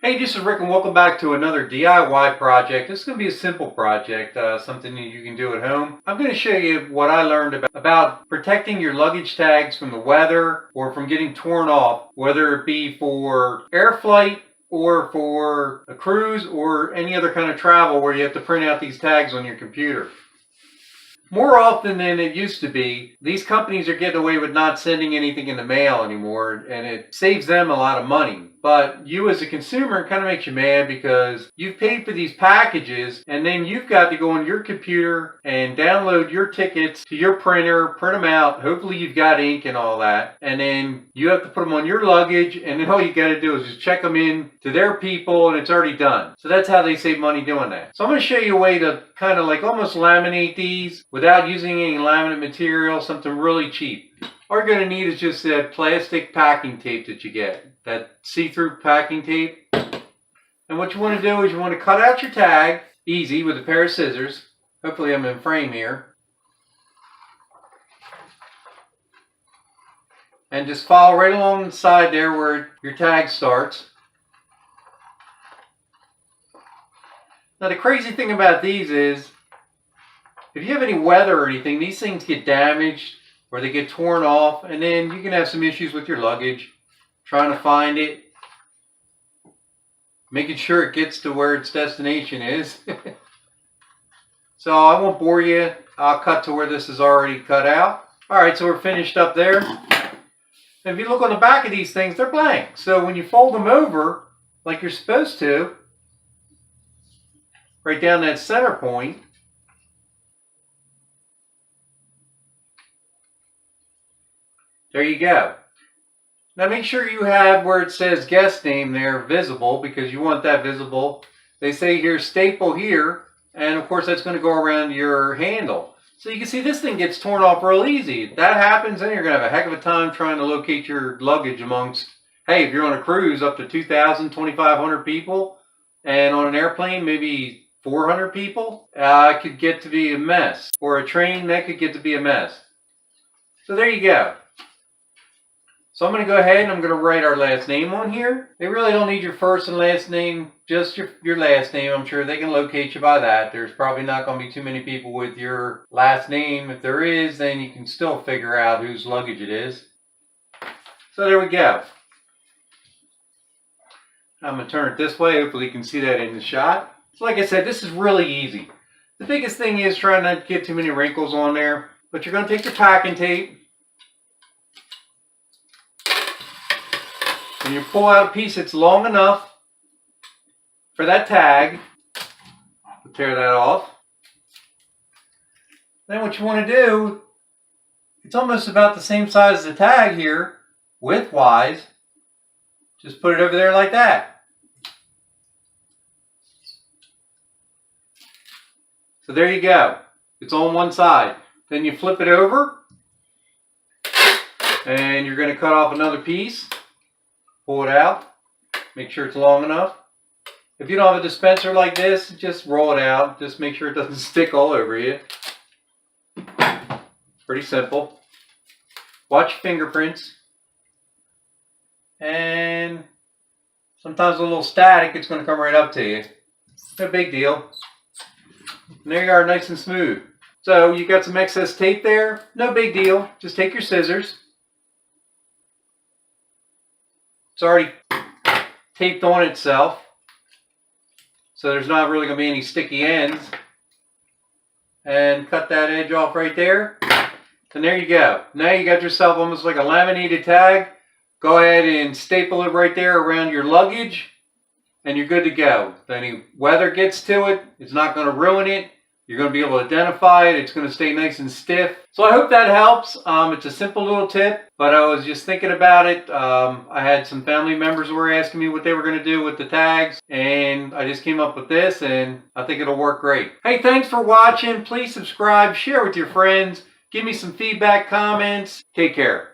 Hey, this is Rick and welcome back to another DIY project. This is going to be a simple project, something that you can do at home. I'm going to show you what I learned about protecting your luggage tags from the weather or from getting torn off, whether it be for air flight or for a cruise or any other kind of travel where you have to print out these tags on your computer. More often than it used to be, these companies are getting away with not sending anything in the mail anymore, and it saves them a lot of money. But you as a consumer, it kind of makes you mad because you've paid for these packages, and then you've got to go on your computer and download your tickets to your printer, print them out. Hopefully you've got ink and all that. And then you have to put them on your luggage, and then all you got to do is just check them in to their people, and it's already done. So that's how they save money doing that. So I'm going to show you a way to kind of like almost laminate these without using any laminate material, something really cheap. All you're going to need is just that plastic packing tape that you get, that see-through packing tape. And what you want to do is you want to cut out your tag, easy, with a pair of scissors. Hopefully I'm in frame here. And just follow right along the side there where your tag starts. Now the crazy thing about these is, if you have any weather or anything, these things get damaged or they get torn off, and then you can have some issues with your luggage, trying to find it, making sure it gets to where its destination is. So I won't bore you. I'll cut to where this is already cut out. Alright, so we're finished up there. And if you look on the back of these things, they're blank. So when you fold them over, like you're supposed to, right down that center point, there you go. Now make sure you have where it says guest name there visible, because you want that visible. They say here staple here, and of course that's going to go around your handle. So you can see this thing gets torn off real easy. If that happens, then you're going to have a heck of a time trying to locate your luggage amongst, hey, if you're on a cruise up to 2,000, 2,500 people, and on an airplane maybe 400 people, it could get to be a mess. Or a train, that could get to be a mess. So there you go. So I'm going to go ahead and I'm going to write our last name on here. They really don't need your first and last name, just your last name. I'm sure they can locate you by that. There's probably not going to be too many people with your last name. If there is, then you can still figure out whose luggage it is. So there we go. I'm going to turn it this way. Hopefully you can see that in the shot. So like I said, this is really easy. The biggest thing is trying not to get too many wrinkles on there. But you're going to take your packing tape, and you pull out a piece that's long enough for that tag. Tear that off. Then what you want to do, it's almost about the same size as the tag here, width-wise. Just put it over there like that. So there you go. It's on one side. Then you flip it over, and you're going to cut off another piece. Pull it out. Make sure it's long enough. If you don't have a dispenser like this, just roll it out. Just make sure it doesn't stick all over you. Pretty simple. Watch your fingerprints. And sometimes a little static, it's going to come right up to you. No big deal. And there you are, nice and smooth. So you got some excess tape there. No big deal. Just take your scissors. It's already taped on itself, so there's not really going to be any sticky ends. And cut that edge off right there. And there you go. Now you got yourself almost like a laminated tag. Go ahead and staple it right there around your luggage, and you're good to go. If any weather gets to it, it's not going to ruin it. You're going to be able to identify it. It's going to stay nice and stiff. So I hope that helps. It's a simple little tip, but I was just thinking about it. I had some family members who were asking me what they were going to do with the tags, and I just came up with this, and I think it'll work great. Hey, thanks for watching. Please subscribe, share with your friends, give me some feedback, comments. Take care.